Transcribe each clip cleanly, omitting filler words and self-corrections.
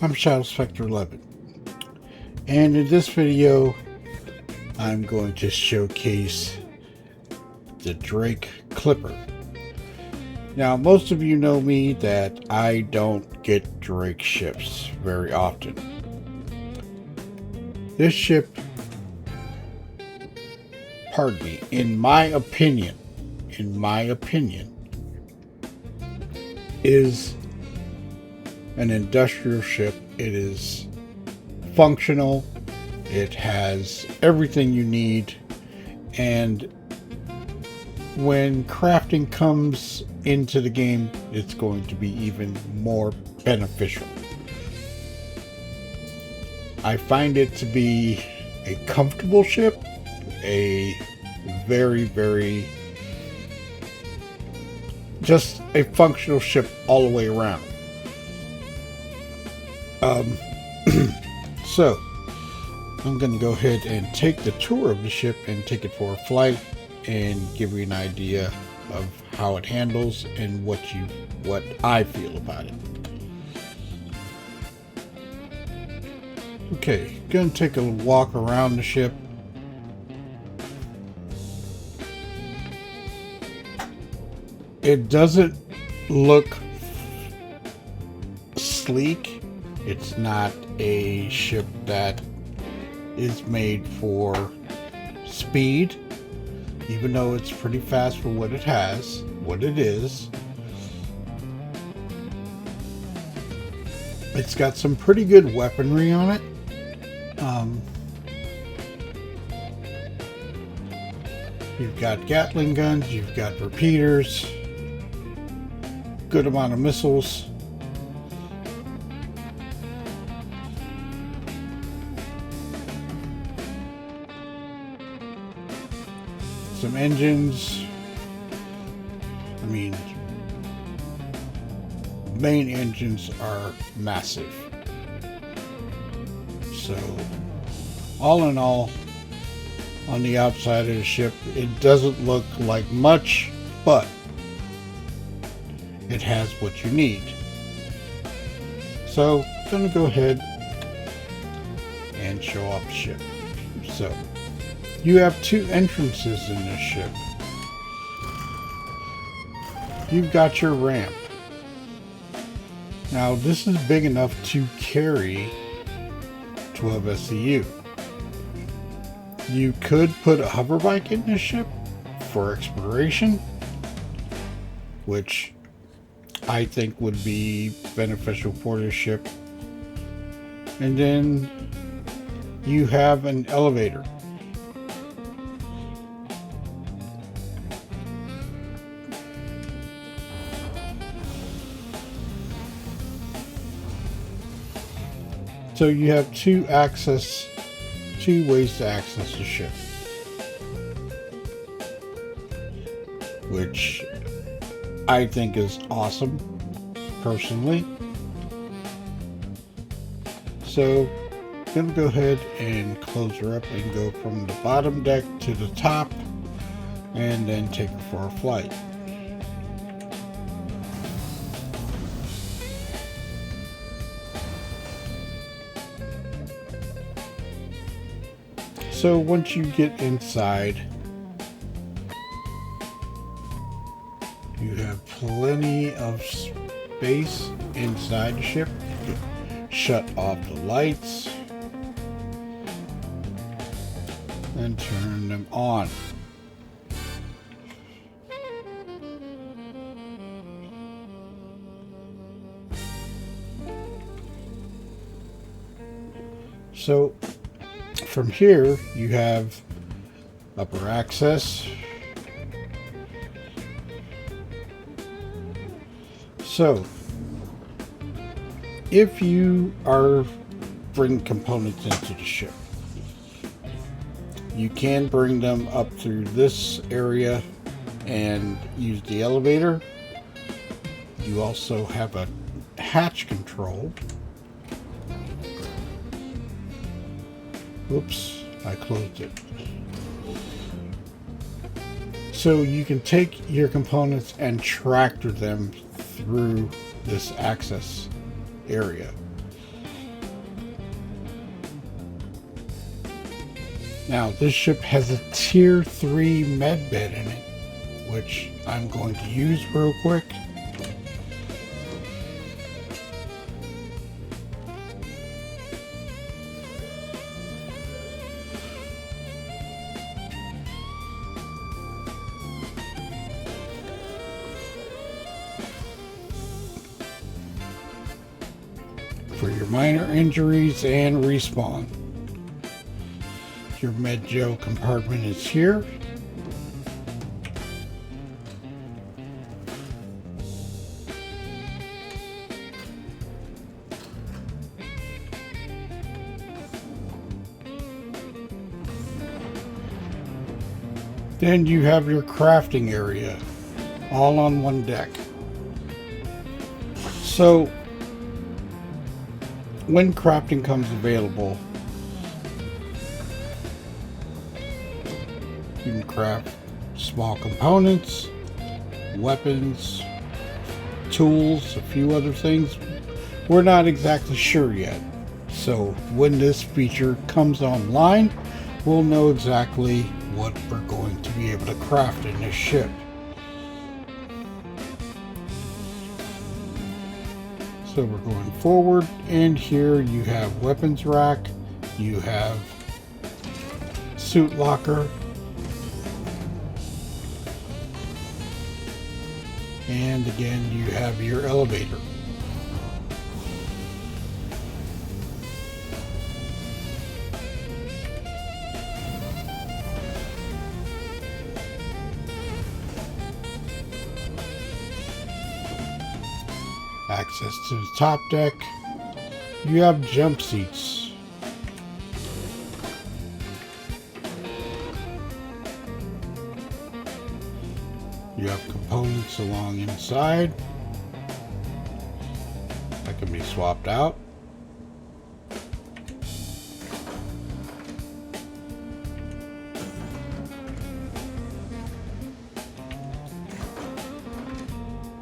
I'm Xidax 11, and in this video I'm going to showcase the Drake Clipper. Now, most of you know me that I don't get Drake ships very often. This ship, pardon me, in my opinion, is an industrial ship. It is functional, it has everything you need, and when crafting comes into the game, it's going to be even more beneficial. I find it to be a comfortable ship, a very just a functional ship all the way around. So I'm going to go ahead and take the tour of the ship and take it for a flight and give you an idea of how it handles and what I feel about it. Okay, going to take a walk around the ship. It doesn't look sleek. It's not a ship that is made for speed, even though it's pretty fast for what it is. It's got some pretty good weaponry on it. You've got Gatling guns, you've got repeaters, good amount of missiles. Some engines. I mean, main engines are massive. So, all in all, on the outside of the ship, it doesn't look like much, but it has what you need. So, I'm going to go ahead and show off the ship. So, you have two entrances in this ship. You've got your ramp. Now, this is big enough to carry 12 SCU. You could put a hover bike in this ship for exploration, which I think would be beneficial for this ship. And then you have an elevator. So you have two ways to access the ship, which I think is awesome, personally. So I'm going to go ahead and close her up and go from the bottom deck to the top, and then take her for a flight. So once you get inside, you have plenty of space inside the ship. You can shut off the lights and turn them on. So from here, you have upper access. So, if you are bringing components into the ship, you can bring them up through this area and use the elevator. You also have a hatch control. Oops, I closed it. So you can take your components and tractor them through this access area. Now this ship has a tier 3 med bed in it, which I'm going to use real quick. For your minor injuries and respawn. Your med gel compartment is here. Then you have your crafting area, all on one deck. So when crafting comes available, you can craft small components, weapons, tools, a few other things. We're not exactly sure yet. So when this feature comes online, we'll know exactly what we're going to be able to craft in this ship. So we're going forward, and here you have weapons rack, you have suit locker, and again you have your elevator. Access to the top deck. You have jump seats. You have components along inside that can be swapped out.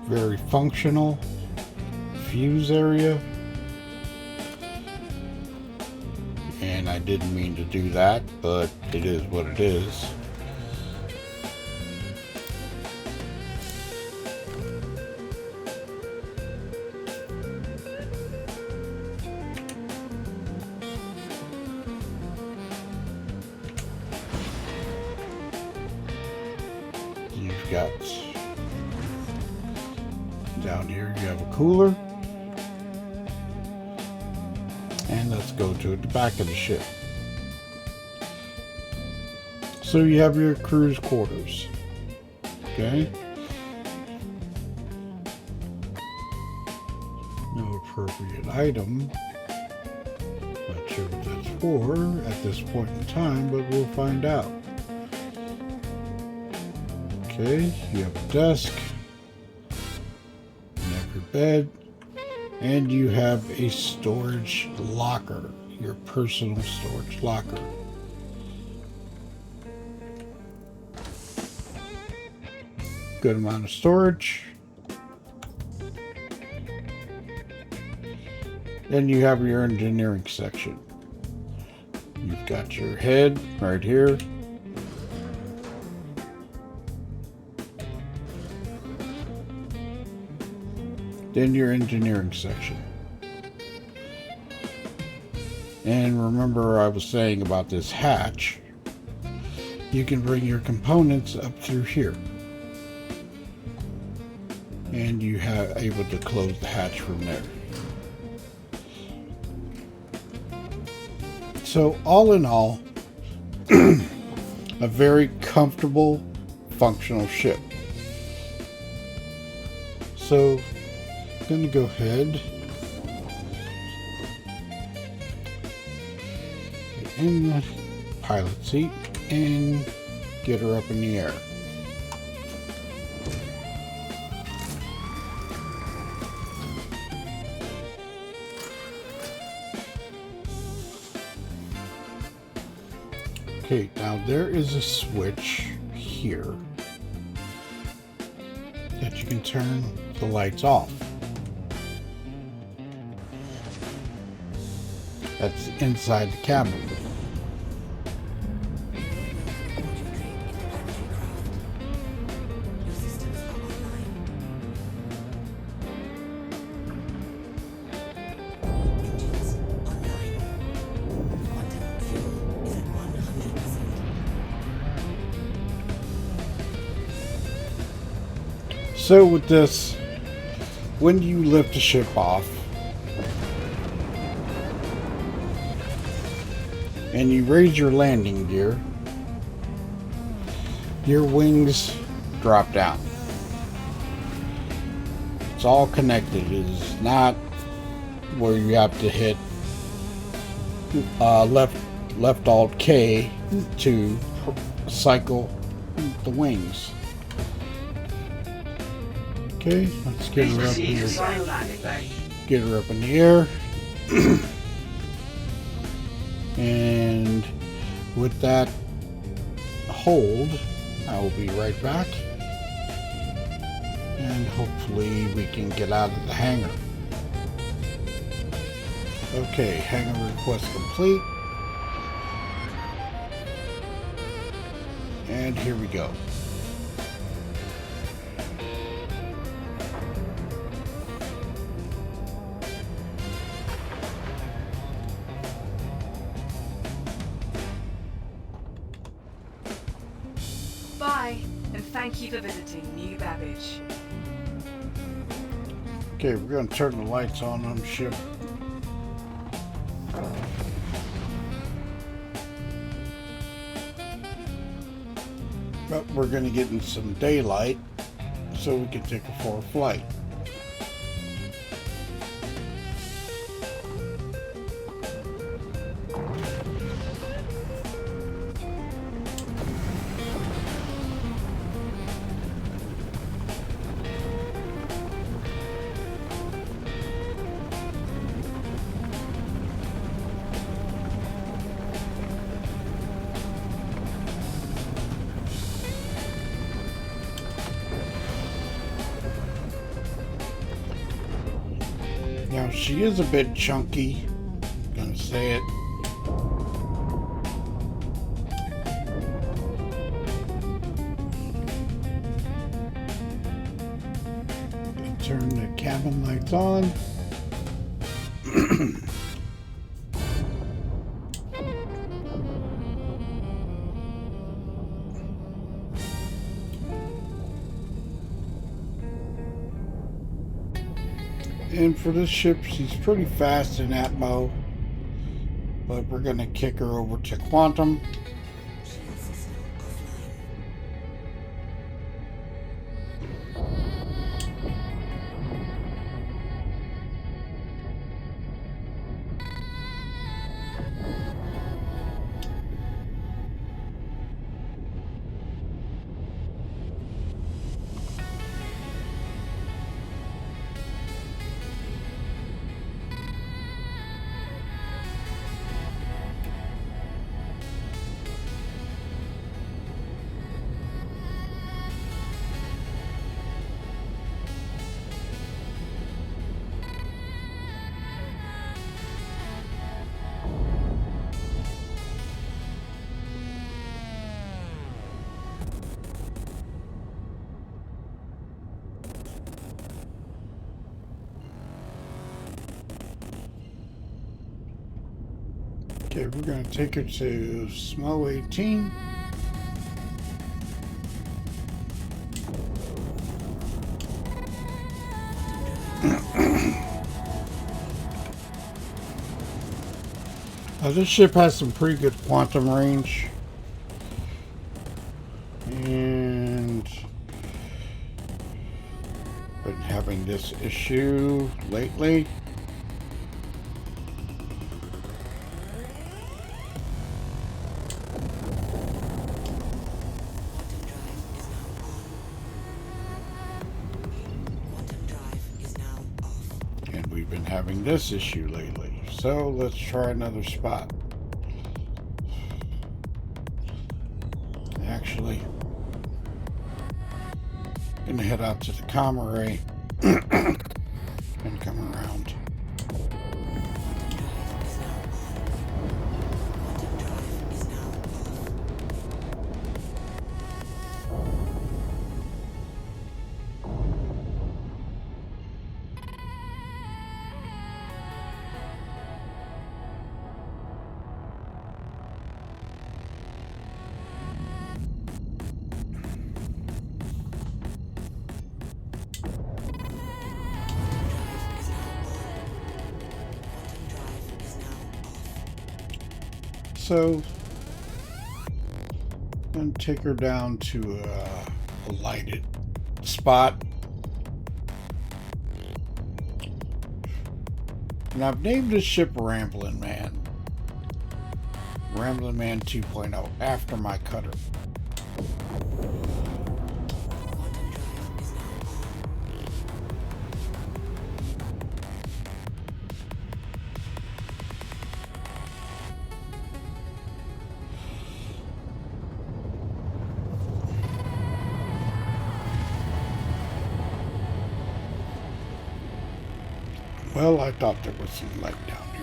Very functional. Fuse area, and I didn't mean to do that, but it is what it is. You've got down here you have a cooler. And let's go to the back of the ship. So you have your crew's quarters. Okay. No appropriate item. Not sure what that's for at this point in time, but we'll find out. Okay, you have a desk. You have your bed. And you have a storage locker, your personal storage locker. Good amount of storage. Then you have your engineering section. You've got your head right here. Then your engineering section. And remember I was saying about this hatch, you can bring your components up through here. And you have able to close the hatch from there. So all in all, a very comfortable, functional ship. So I'm going to go ahead in the pilot seat and get her up in the air. Okay, now there is a switch here that you can turn the lights off. That's inside the cabin. So with this, when you lift the ship off and you raise your landing gear, your wings drop down. It's all connected. It is not where you have to hit left Alt K to cycle the wings. Okay, let's get her up here. Get her up in the air. And with that hold, I will be right back. And hopefully we can get out of the hangar. Okay, hangar request complete. And here we go. Bye, and thank you for visiting New Babbage. Okay, we're going to turn the lights on the ship. But we're going to get in some daylight so we can take a forward flight. Now she is a bit chunky, gonna say it. Turn the cabin lights on. And for this ship, she's pretty fast in Atmo, but we're going to kick her over to Quantum. Okay, we're going to take her to SMO 18. This ship has some pretty good quantum range. And been having this issue lately. We've been having this issue lately, so let's try another spot. Actually, gonna head out to the comm array and come around. so. And take her down to a lighted spot. And I've named this ship Ramblin Man. Ramblin Man 2.0 after my cutter. Well, I thought there was some light down here.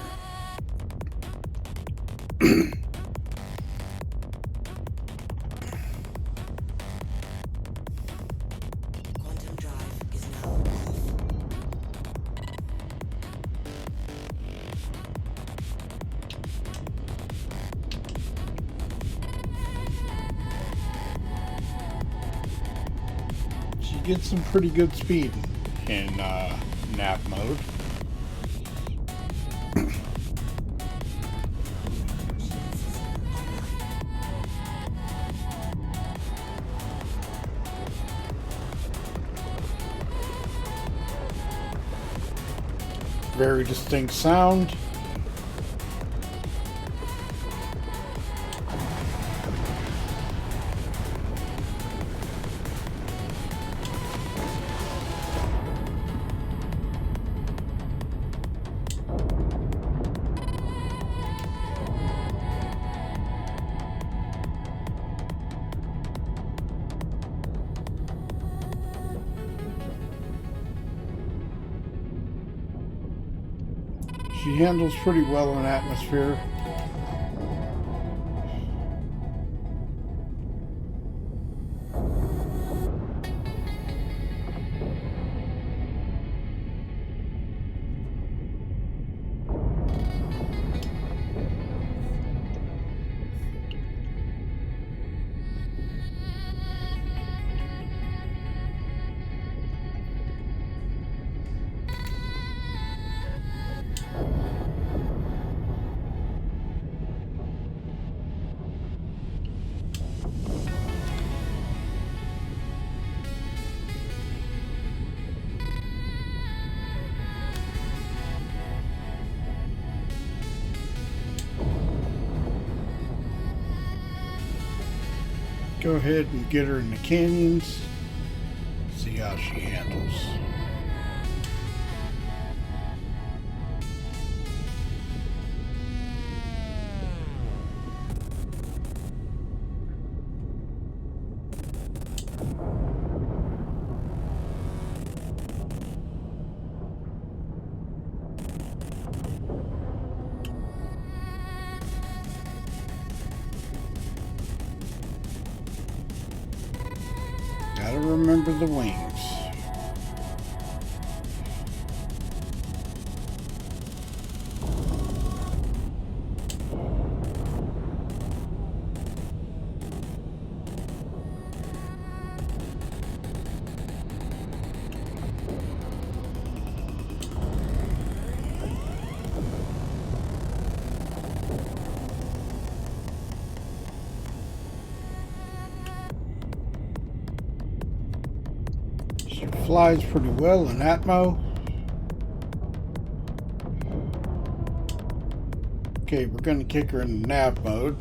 Quantum drive is now off. She gets some pretty good speed in nap mode. Very distinct sound. She handles pretty well in atmosphere. Go ahead and get her in the canyons. See how she handles. Gotta remember the wings. Flies pretty well in Atmo. Okay, we're going to kick her in nav mode.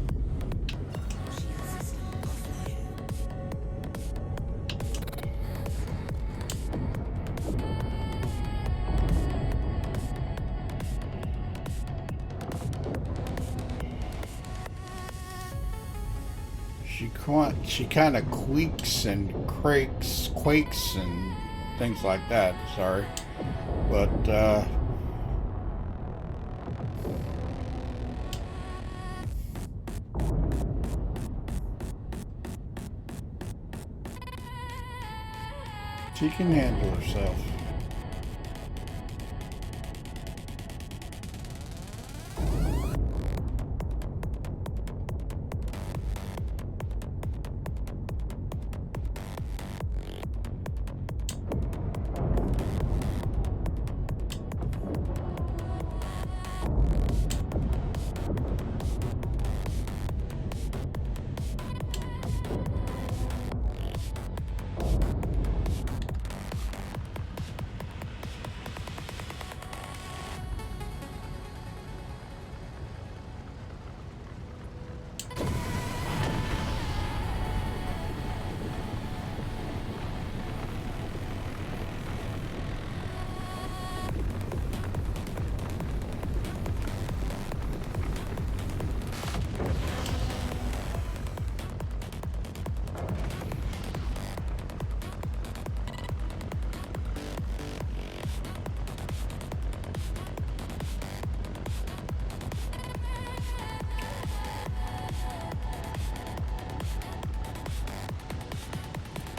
She kind of quakes and quakes and things like that, sorry. But, she can handle herself.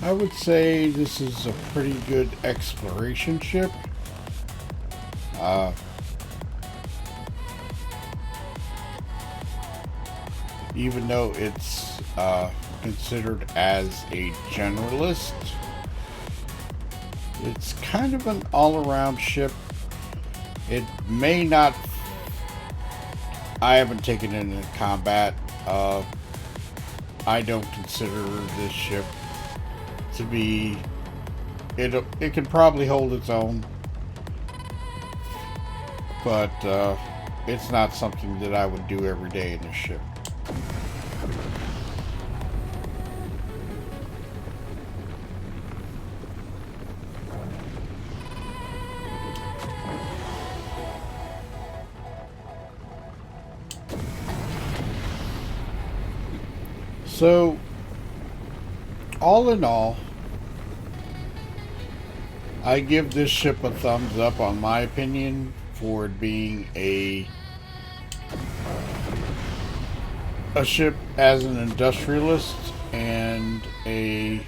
I would say this is a pretty good exploration ship. Even though it's considered as a generalist, it's kind of an all-around ship. It may not... I haven't taken it into combat. I don't consider this ship to be... It can probably hold its own, but it's not something that I would do every day in this ship. So, all in all, I give this ship a thumbs up on my opinion for it being a ship as an industrialist and a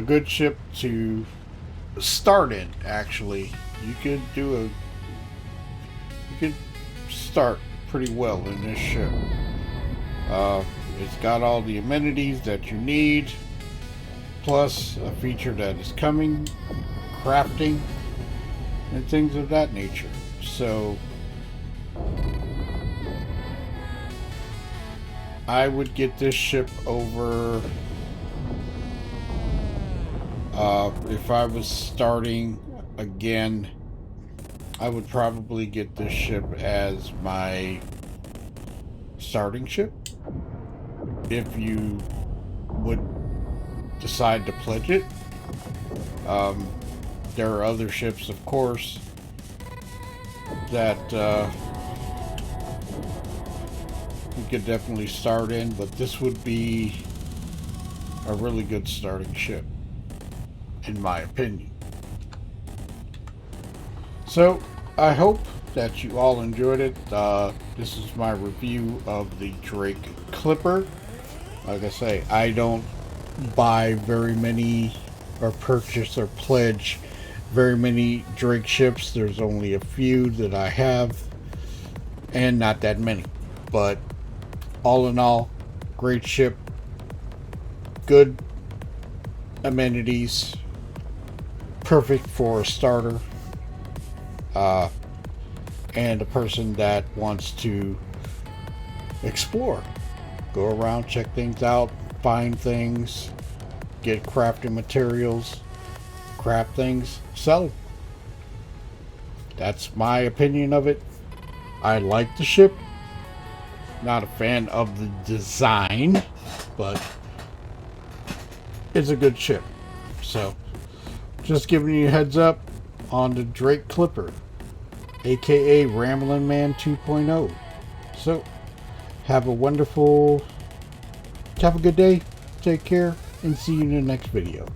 good ship to start in. Actually, you could start pretty well in this ship. It's got all the amenities that you need, plus a feature that is coming, crafting, and things of that nature. So I would get this ship over, if I was starting again, I would probably get this ship as my starting ship. If you would decide to pledge it, there are other ships, of course, that you could definitely start in, but this would be a really good starting ship, in my opinion. So, I hope that you all enjoyed it. This is my review of the Drake Clipper. Like I say, I don't buy very many, or purchase or pledge very many Drake ships. There's only a few that I have, and not that many. But, all in all, great ship. Good amenities. Perfect for a starter. And a person that wants to explore, go around, check things out, find things, get crafting materials, craft things, sell them. That's my opinion of it. I like the ship. Not a fan of the design, but it's a good ship. So, just giving you a heads up on the Drake Clipper, aka Ramblin' Man 2.0. So, have a good day, take care, and see you in the next video.